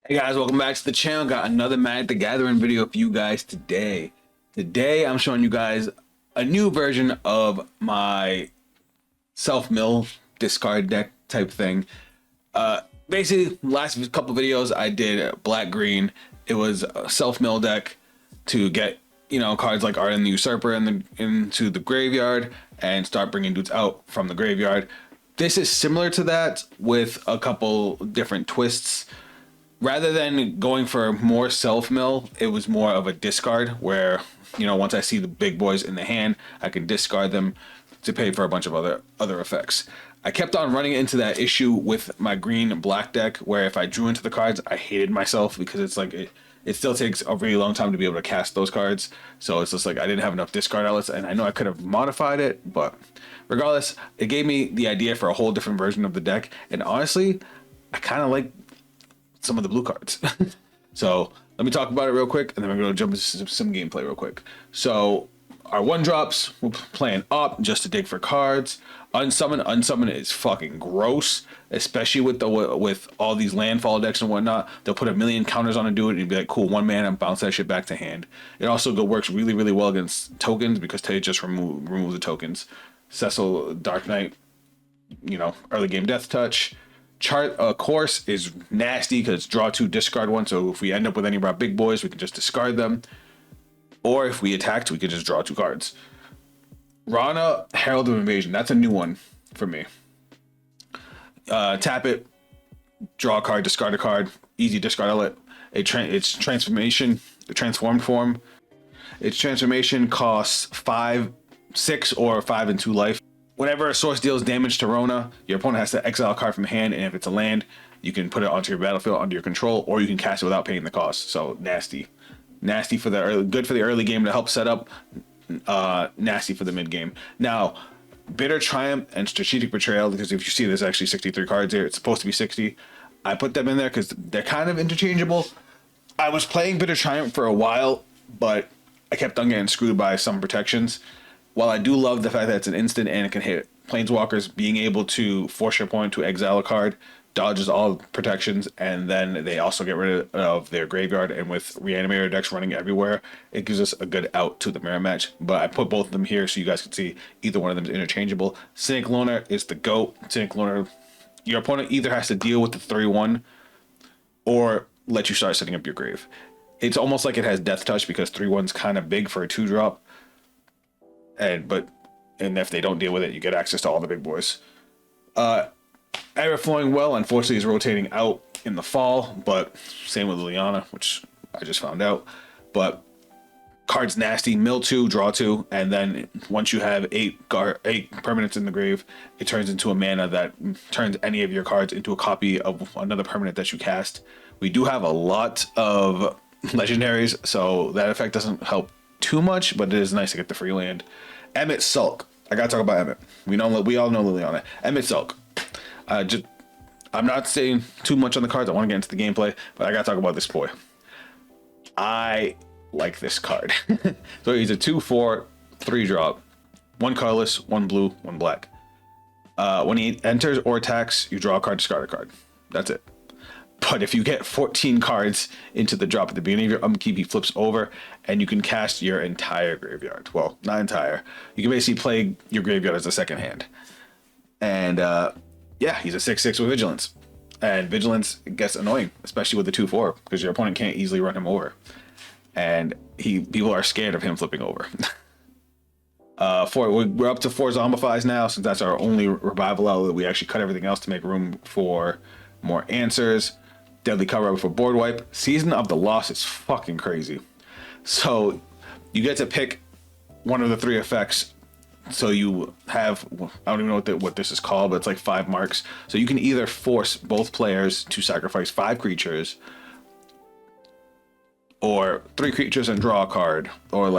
Hey guys, welcome back to the channel. Got another Magic the Gathering video for you guys today. Today I'm showing you guys a new version of my self-mill discard deck type thing. Basically, last couple videos I did black-green. It was a self-mill deck to get, cards like Ardyn the Usurper into the graveyard and start bringing dudes out from the graveyard. This is similar to that with a couple different twists. Rather than going for more self mill, it was more of a discard where, once I see the big boys in the hand, I can discard them to pay for a bunch of other effects. I kept on running into that issue with my green and black deck where if I drew into the cards, I hated myself because it's like it still takes a really long time to be able to cast those cards. So it's just like I didn't have enough discard outlets, and I know I could have modified it, but regardless, it gave me the idea for a whole different version of the deck. And honestly, I kind of like some of the blue cards. So let me talk about it real quick, and then we're going to jump into some gameplay real quick. So our one drops, we're playing up just to dig for cards. Unsummon is fucking gross, especially with all these landfall decks and whatnot. They'll put a million counters on a dude, and you'd be like, cool, one man, and bounce that shit back to hand. It also works really, really well against tokens because they just remove the tokens. Cecil, Dark Knight, early game death touch. Chart course is nasty because draw two, discard one. So if we end up with any of our big boys, we can just discard them. Or if we attacked, we could just draw two cards. Rana, Herald of Invasion. That's a new one for me. Tap it, draw a card, discard a card. Easy discard outlet. Its transformation, the transformed form. Its transformation costs 5, 6, or 5 and 2 life. Whenever a source deals damage to Rona, your opponent has to exile a card from hand, and if it's a land, you can put it onto your battlefield under your control, or you can cast it without paying the cost. So nasty for the early, good for the early game to help set up. Nasty for the mid game. Now, Bitter Triumph and Strategic Betrayal, because if you see there's actually 63 cards here, it's supposed to be 60. I put them in there because they're kind of interchangeable. I was playing Bitter Triumph for a while, but I kept on getting screwed by some protections. While I do love the fact that it's an instant and it can hit planeswalkers, being able to force your opponent to exile a card dodges all protections, and then they also get rid of their graveyard. And with reanimator decks running everywhere, it gives us a good out to the mirror match. But I put both of them here so you guys can see either one of them is interchangeable. Cynic Loner is the GOAT. Cynic Loner, your opponent either has to deal with the 3/1 or let you start setting up your grave. It's almost like it has death touch because 3/1's kind of big for a 2-drop. And if they don't deal with it, you get access to all the big boys. Everflowing Well, unfortunately, is rotating out in the fall, but same with Liliana, which I just found out. But card's nasty. Mill 2, draw 2, and then once you have 8 permanents in the grave, it turns into a mana that turns any of your cards into a copy of another permanent that you cast. We do have a lot of legendaries, so that effect doesn't help too much, but it is nice to get the free land. Emet-Selch. I gotta talk about Emmett. We all know Liliana. Emet-Selch. I'm not saying too much on the cards. I want to get into the gameplay, but I gotta talk about this boy. I like this card. So he's a 2/4, 3-drop, 1 colorless, 1 blue, 1 black. When he enters or attacks, you draw a card, discard a card. That's it. But if you get 14 cards into the drop at the beginning of your upkeep, he flips over and you can cast your entire graveyard. Well, not entire. You can basically play your graveyard as a second hand. And yeah, he's a 6/6 with Vigilance. And Vigilance gets annoying, especially with the 2/4, because your opponent can't easily run him over. And people are scared of him flipping over. We're up to 4 Zombifies now, since that's our only revival outlet. We actually cut everything else to make room for more answers. Deadly Cover for board wipe. Season of the Lost is fucking crazy. So you get to pick one of the 3 effects. So you have, I don't even know what this is called, but it's like 5 marks. So you can either force both players to sacrifice 5 creatures, or 3 creatures and draw a card, or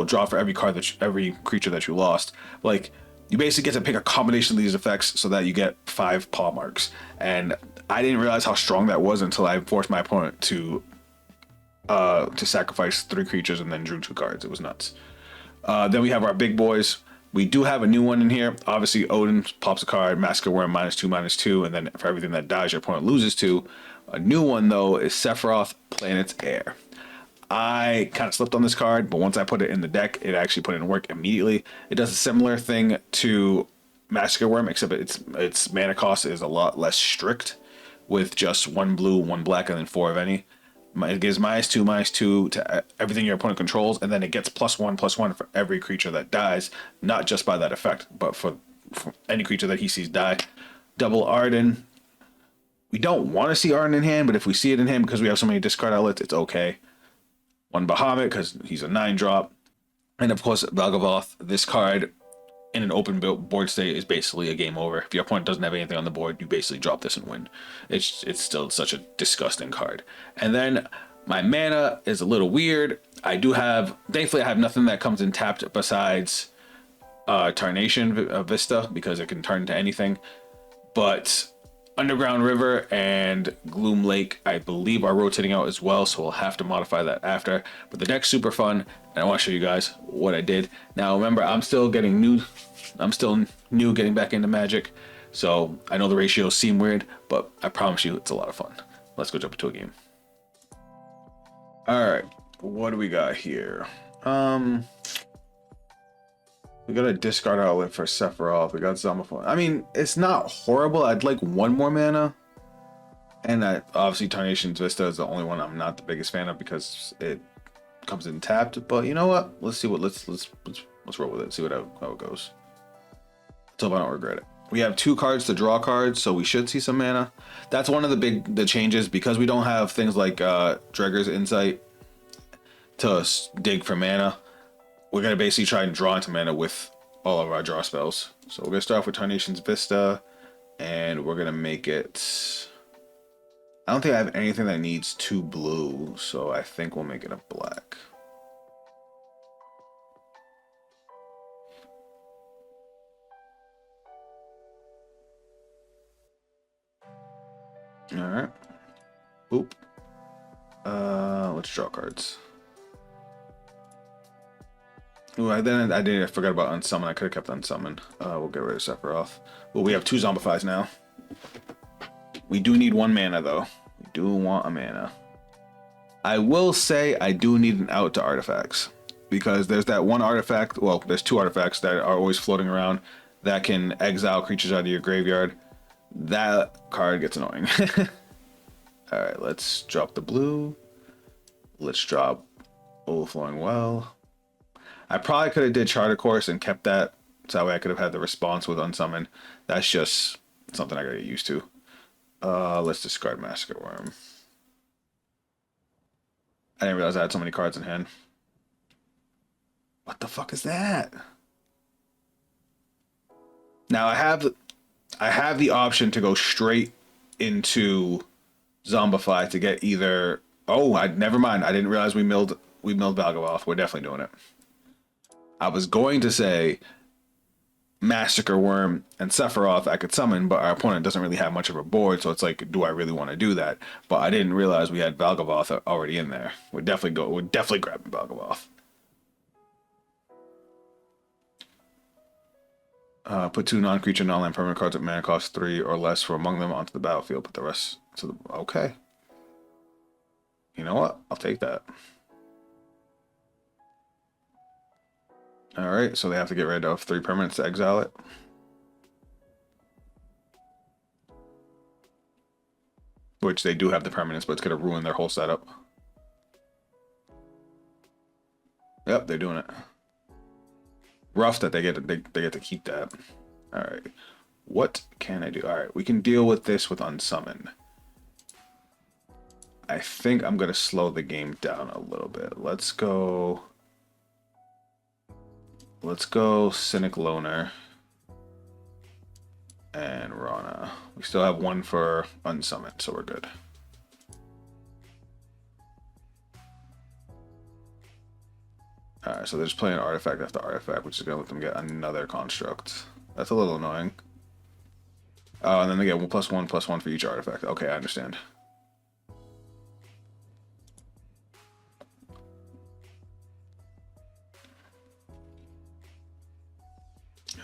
draw for every every creature that you lost. Like, you basically get to pick a combination of these effects so that you get 5 paw marks. And I didn't realize how strong that was until I forced my opponent to sacrifice 3 creatures and then drew 2 cards. It was nuts. Then we have our big boys. We do have a new one in here. Obviously, Odin pops a card, Massacre Worm -2/-2, and then for everything that dies, your opponent loses 2. A new one though is Sephiroth Planet's Heir. I kind of slipped on this card, but once I put it in the deck, it actually put it in work immediately. It does a similar thing to Massacre Worm, except its mana cost is a lot less strict, with just one blue, one black, and then four of any. It gives -2/-2 to everything your opponent controls, and then it gets +1/+1 for every creature that dies, not just by that effect, but for any creature that he sees die. Double Ardyn. We don't want to see Ardyn in hand, but if we see it in hand because we have so many discard outlets, it's okay. One Bahamut because he's a 9-drop. And of course, Valgavoth. This card in an open board state is basically a game over. If your opponent doesn't have anything on the board, you basically drop this and win. It's still such a disgusting card. And then my mana is a little weird. Thankfully I have nothing that comes in tapped besides Tarnation Vista, because it can turn into anything. But Underground River and Gloom Lake, I believe, are rotating out as well, so we'll have to modify that after. But the deck's super fun, and I want to show you guys what I did. Now, remember, I'm still new getting back into Magic, so I know the ratios seem weird, but I promise you it's a lot of fun. Let's go jump into a game. All right, what do we got here? We got a discard outlet for Sephiroth. We got Zombify. I mean, it's not horrible. I'd like one more mana. And obviously Tarnation's Vista is the only one I'm not the biggest fan of because it comes in tapped. But you know what? Let's see what let's roll with it. See how it goes. Let's hope I don't regret it. We have 2 cards to draw cards, so we should see some mana. That's one of the changes, because we don't have things like Dregger's Insight to dig for mana. We're going to basically try and draw into mana with all of our draw spells. So we're going to start off with Tarnation's Vista, and we're going to make it... I don't think I have anything that needs 2 blue, so I think we'll make it a black. Alright. Oop. Let's draw cards. Ooh, I forgot about Unsummon. I could have kept Unsummon. We'll get rid of Sephiroth. Well, we have 2 Zombifies now. We do need 1 mana, though. We do want a mana. I will say I do need an out to artifacts, because there's that one artifact, well, there's 2 artifacts that are always floating around that can exile creatures out of your graveyard. That card gets annoying. Alright, let's drop the blue. Let's drop Overflowing Well. I probably could have did Charter Course and kept that, so that way I could have had the response with Unsummon. That's just something I gotta get used to. Let's discard Massacre Worm. I didn't realize I had so many cards in hand. What the fuck is that? Now I have the option to go straight into Zombify to get either... Oh, never mind. I didn't realize we milled Valgavoth. We're definitely doing it. I was going to say Massacre Worm and Sephiroth I could summon, but our opponent doesn't really have much of a board, so it's like, do I really want to do that? But I didn't realize we had Valgavoth already in there. We're definitely grabbing Valgavoth. Put 2 non-creature non-land permanent cards at mana cost 3 or less for among them onto the battlefield. Put the rest to the... Okay. You know what? I'll take that. Alright, so they have to get rid of 3 permanents to exile it. Which they do have the permanents, but it's going to ruin their whole setup. Yep, they're doing it. Rough that they get to keep that. Alright, what can I do? Alright, we can deal with this with Unsummon. I think I'm going to slow the game down a little bit. Let's go Cynic Loner and Rana. We still have 1 for Unsummon, so we're good. Alright, so they're just playing artifact after artifact, which is going to let them get another construct. That's a little annoying. Oh, and then they get 1+1/+1 for each artifact. Okay, I understand.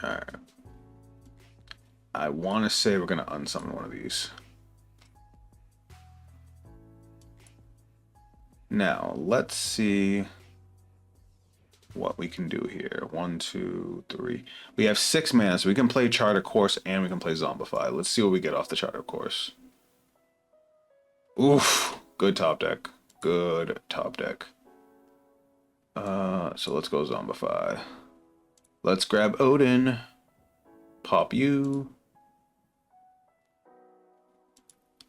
Alright. I want to say we're going to unsummon one of these. Now, let's see what we can do here. 1, 2, 3. We have 6 mana, so we can play Charter Course and we can play Zombify. Let's see what we get off the Charter Course. Oof. Good top deck. Good top deck. So let's go Zombify. Let's grab Ardyn. Pop you.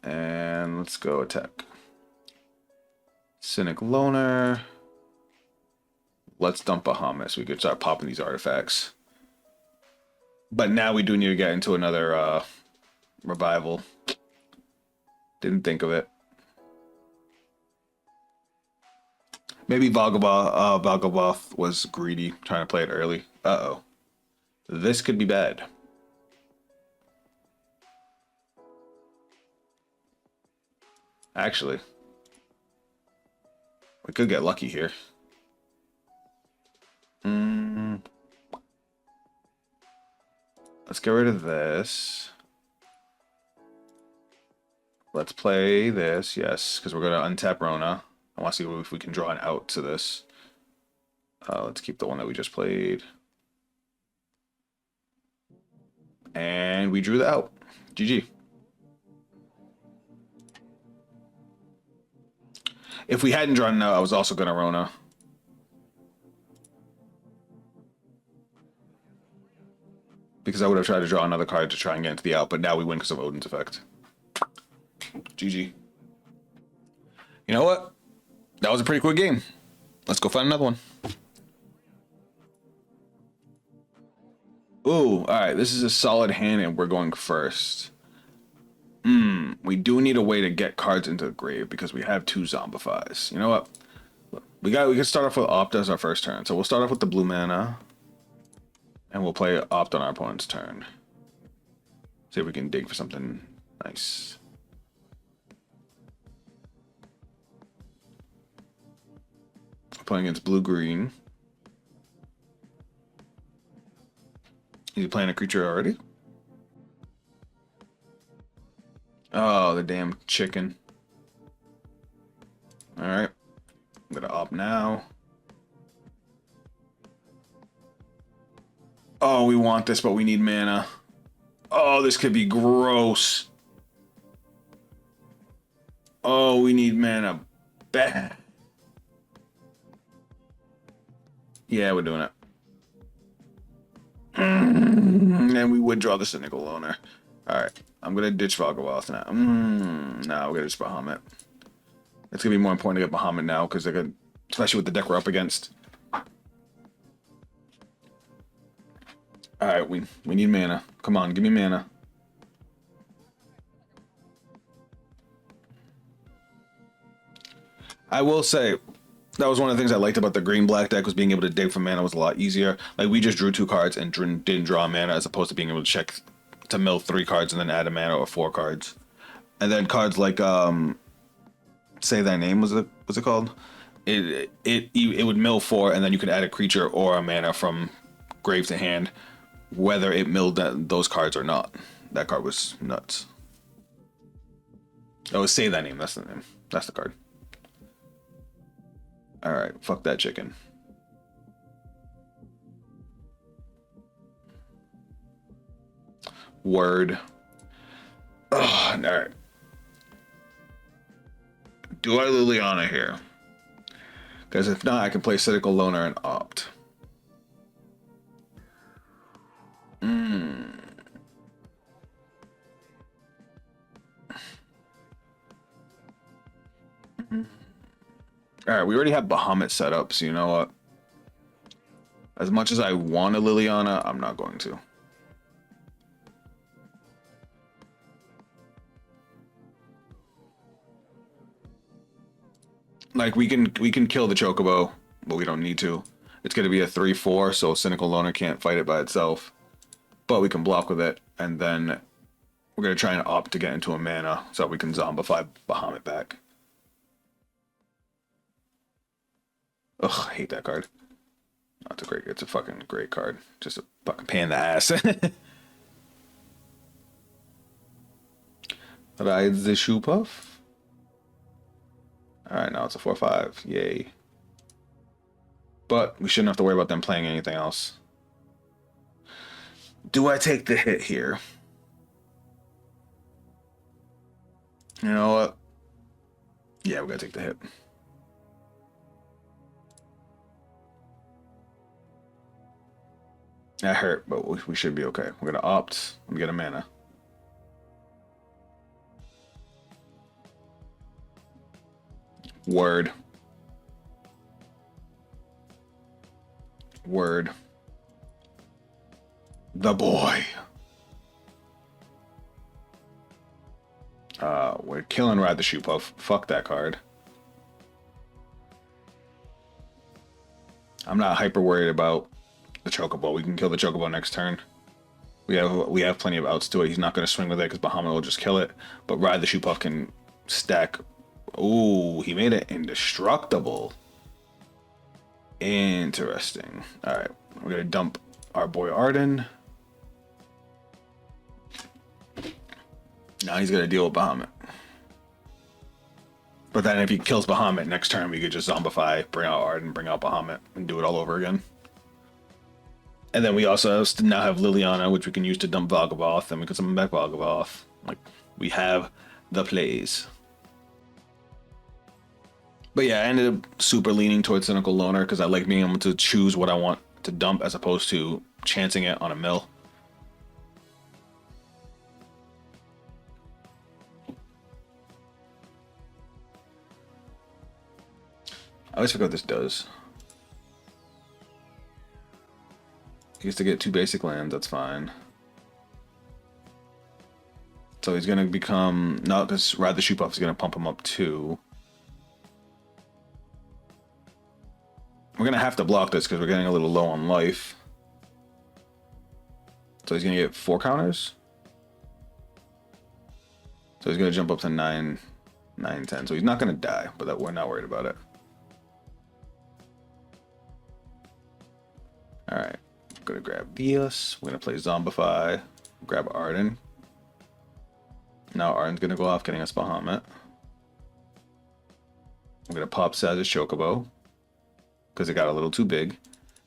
And let's go attack. Cynic Loner. Let's dump Bahamut so we could start popping these artifacts. But now we do need to get into another revival. Didn't think of it. Maybe Valgaboth was greedy, trying to play it early. Uh-oh. This could be bad. Actually, we could get lucky here. Let's get rid of this. Let's play this, yes, because we're going to untap Rona. I want to see if we can draw an out to this. Let's keep the one that we just played. And we drew the out. GG. If we hadn't drawn an out, I was also going to Rona. Because I would have tried to draw another card to try and get into the out, but now we win because of Odin's effect. GG. You know what? That was a pretty quick game. Let's go find another one. Ooh, alright, this is a solid hand and we're going first. We do need a way to get cards into the grave because we have 2 Zombifies. You know what? We can start off with Opt as our first turn. So we'll start off with the blue mana. And we'll play Opt on our opponent's turn. See if we can dig for something nice. Playing against blue-green. Is he playing a creature already? Oh, the damn chicken. Alright. I'm gonna Opt now. Oh, we want this, but we need mana. Oh, this could be gross. Oh, we need mana bad. Yeah, we're doing it. And we would draw the Cynical Loner. Alright, I'm going to ditch Valgaboth now. No, we're going to ditch Bahamut. It's going to be more important to get Bahamut now, because they're good, especially with the deck we're up against. Alright, we need mana. Come on, give me mana. I will say, that was one of the things I liked about the green-black deck, was being able to dig for mana was a lot easier. Like, we just drew 2 cards and didn't draw mana, as opposed to being able to check to mill 3 cards and then add a mana or 4 cards. And then cards like, Say Thy Name, was it called? It would mill 4, and then you could add a creature or a mana from grave to hand, whether it milled those cards or not. That card was nuts. Oh, Say Thy Name, that's the name. That's the card. Alright, fuck that chicken. Word. Ugh, alright. Do I Liliana here? Because if not, I can play Cynical Loner and Opt. Alright, we already have Bahamut set up, so you know what? As much as I want a Liliana, I'm not going to. Like, we can kill the Chocobo, but we don't need to. It's going to be a 3/4, so Cynical Loner can't fight it by itself. But we can block with it, and then we're going to try and Opt to get into a mana so we can Zombify Bahamut back. Ugh, I hate that card. That's a it's a fucking great card. Just a fucking pain in the ass. Rides the Shoe Puff. All right, now it's a 4/5. Yay. But we shouldn't have to worry about them playing anything else. Do I take the hit here? You know what? Yeah, we gotta take the hit. That hurt, but we should be okay. We're gonna opt and get a mana. Word. Word. The boy. We're killing Ride the Shoe Puff. Fuck that card. I'm not hyper worried about the Chocobo. We can kill the Chocobo next turn. We have plenty of outs to it. He's not going to swing with it because Bahamut will just kill it. But Ride the Shoe Puff can stack. Ooh, he made it indestructible. Interesting. All right, we're going to dump our boy Ardyn. Now he's going to deal with Bahamut. But then if he kills Bahamut next turn, we could just zombify, bring out Ardyn, bring out Bahamut, and do it all over again. And then we also now have Liliana, which we can use to dump Valgavoth, and we can summon back Valgavoth. Like, we have the plays. But yeah, I ended up super leaning towards Cynical Loner because I like being able to choose what I want to dump as opposed to chancing it on a mill. I always forget what this does. He gets to get 2 basic lands, that's fine. So he's gonna become, not because Ride the Shoe Puff is gonna pump him up 2. We're gonna have to block this because we're getting a little low on life. So he's gonna get 4 counters. So he's gonna jump up to 9, 10. So he's not gonna die, but we're not worried about it. Alright, I'm gonna grab Vios. We're gonna play Zombify. Grab Ardyn. Now Ardyn's gonna go off, getting us Bahamut. I'm gonna pop Saz's Chocobo because it got a little too big. And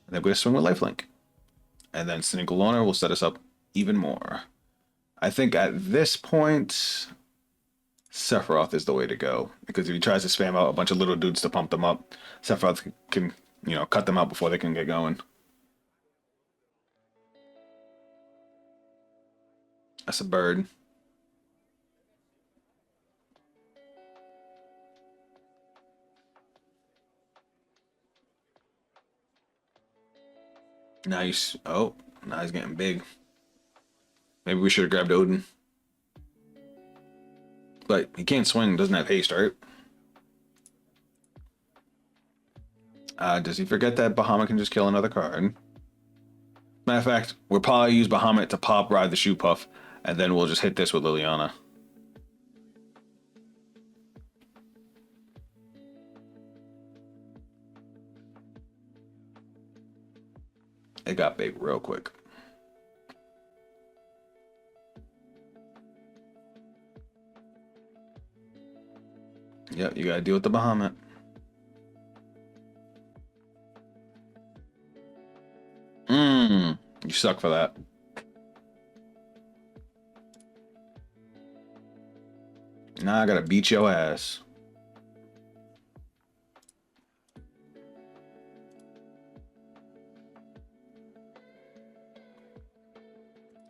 then we're gonna swing with Lifelink. And then Cynical Loner will set us up even more. I think at this point, Sephiroth is the way to go. Because if he tries to spam out a bunch of little dudes to pump them up, Sephiroth can, cut them out before they can get going. That's a bird. Nice. Oh, now he's getting big. Maybe we should have grabbed Odin. But he can't swing, doesn't have haste, right? Does he forget that Bahamut can just kill another card? Matter of fact, we'll probably use Bahamut to pop Ride the Shoe Puff, and then we'll just hit this with Liliana. It got big real quick. Yep, you gotta deal with the Bahamut. You suck for that. Now I gotta beat your ass.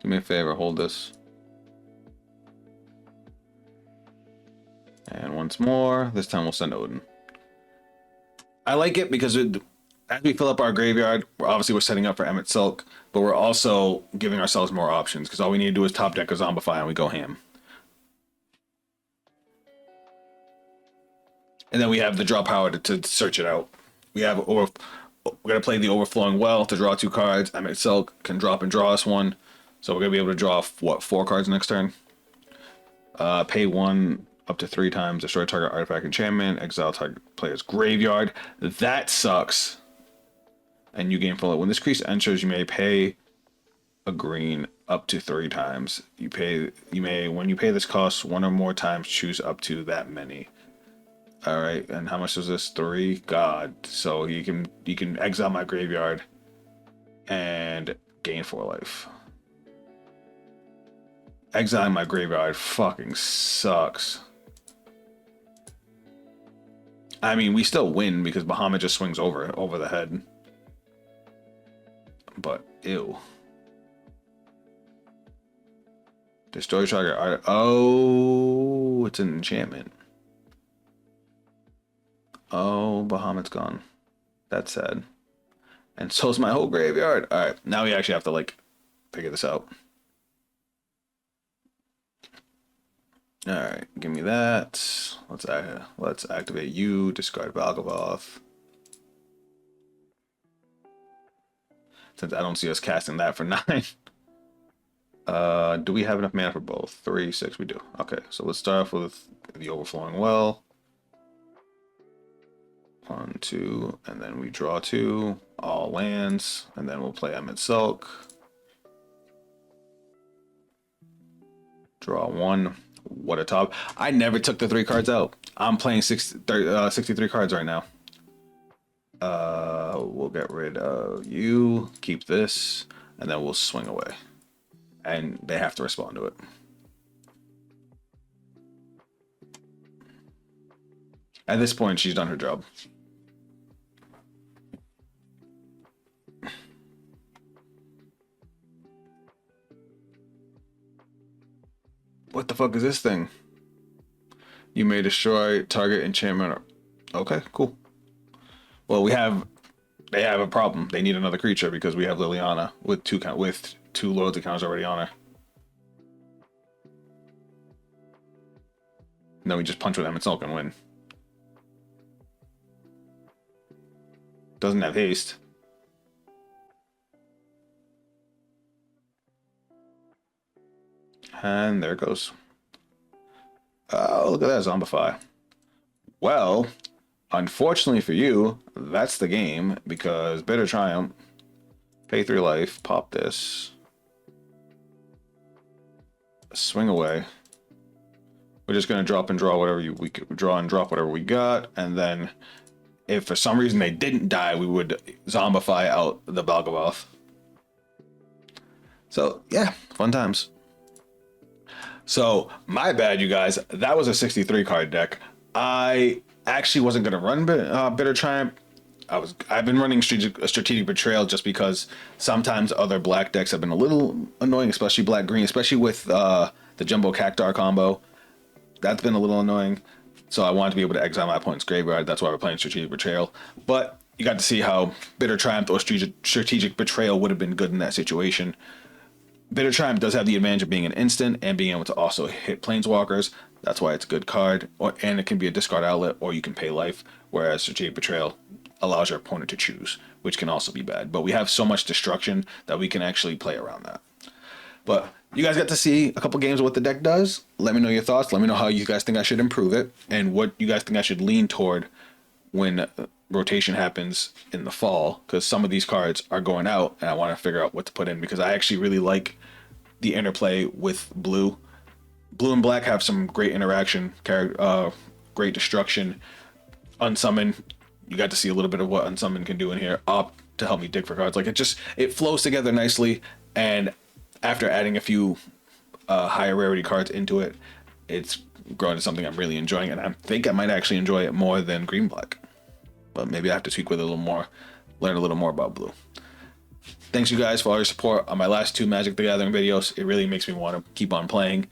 Do me a favor, hold this. And once more, this time we'll send Odin. I like it because as we fill up our graveyard, we're setting up for Emet-Selch, but we're also giving ourselves more options because all we need to do is top deck a Zombify and we go ham. And then we have the draw power to search it out. We're gonna play the Overflowing Well to draw 2 cards. Emet-Selch can drop and draw us 1. So we're gonna be able to draw 4 cards next turn. Pay 1 up to 3 times, destroy target artifact enchantment, exile target player's graveyard. That sucks. And you gain full. When this crease enters, you may pay a green up to 3 times. When you pay this cost 1 or more times, choose up to that many. All right, and how much was this? 3. God, so you can exile my graveyard and gain 4 life. Exiling my graveyard fucking sucks. I mean, we still win because Bahamut just swings over the head. But ew. Destroy target art. Oh, it's an enchantment. Oh, Bahamut's gone. That's sad. And so's my whole graveyard. All right, now we actually have to like figure this out. All right, give me that. Let's activate you. Discard Valgavoth. Since I don't see us casting that for 9. Do we have enough mana for both? 3, 6, we do. Okay, so let's start off with the Overflowing Well. 1, 2, and then we draw 2, all lands, and then we'll play Emet-Selch. Draw 1. What a top. I never took the 3 cards out. I'm playing 63 cards right now. We'll get rid of you, keep this, and then we'll swing away. And they have to respond to it. At this point, she's done her job. What the fuck is this thing? You may destroy target enchantment. Okay, cool. Well, they have a problem. They need another creature because we have Liliana with two loads of counters already on her. And then we just punch with Emet-Selch and win. Doesn't have haste. And there it goes. Oh, look at that, Zombify. Well, unfortunately for you, that's the game, because Bitter Triumph, pay 3 life, pop this, swing away. We're just going to drop and draw whatever we could draw and drop whatever we got, and then if for some reason they didn't die, we would Zombify out the Valgavoth. So, yeah, fun times. So, my bad, you guys. That was a 63 card deck. I actually wasn't going to run Bitter Triumph. I've been running Strategic Betrayal just because sometimes other black decks have been a little annoying, especially black-green, especially with the Jumbo Cactuar combo. That's been a little annoying. So I wanted to be able to exile my opponent's graveyard. That's why we're playing Strategic Betrayal. But you got to see how Bitter Triumph or Strategic Betrayal would have been good in that situation. Bitter Triumph does have the advantage of being an instant and being able to also hit Planeswalkers. That's why it's a good card. And it can be a discard outlet, or you can pay life. Whereas Strategic Betrayal allows your opponent to choose, which can also be bad. But we have so much destruction that we can actually play around that. But you guys got to see a couple games of what the deck does. Let me know your thoughts. Let me know how you guys think I should improve it, and what you guys think I should lean toward when rotation happens in the fall, because some of these cards are going out and I want to figure out what to put in, because I actually really like the interplay with blue. Blue and black have some great interaction, great destruction. Unsummon, you got to see a little bit of what Unsummon can do in here, up to help me dig for cards. Like, it flows together nicely, and after adding a few higher rarity cards into it, it's grown to something I'm really enjoying, and I think I might actually enjoy it more than green black. But maybe I have to tweak with it a little more, learn a little more about blue. Thanks you guys for all your support on my last 2 Magic the Gathering videos. It really makes me want to keep on playing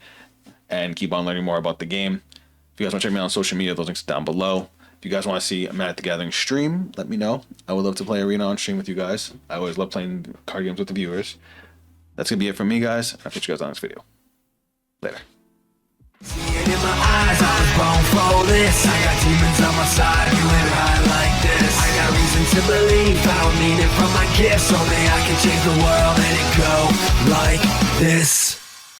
and keep on learning more about the game. If you guys want to check me out on social media, those links are down below. If you guys want to see a Magic the Gathering stream, let me know. I would love to play Arena on stream with you guys. I always love playing card games with the viewers. That's going to be it from me, guys. I'll catch you guys on this video. Later. See it in my eyes, I was born for this. I got demons on my side, you ain't high like this. I got reason to believe, I don't need it from my gifts. Only I can change the world, let it go like this.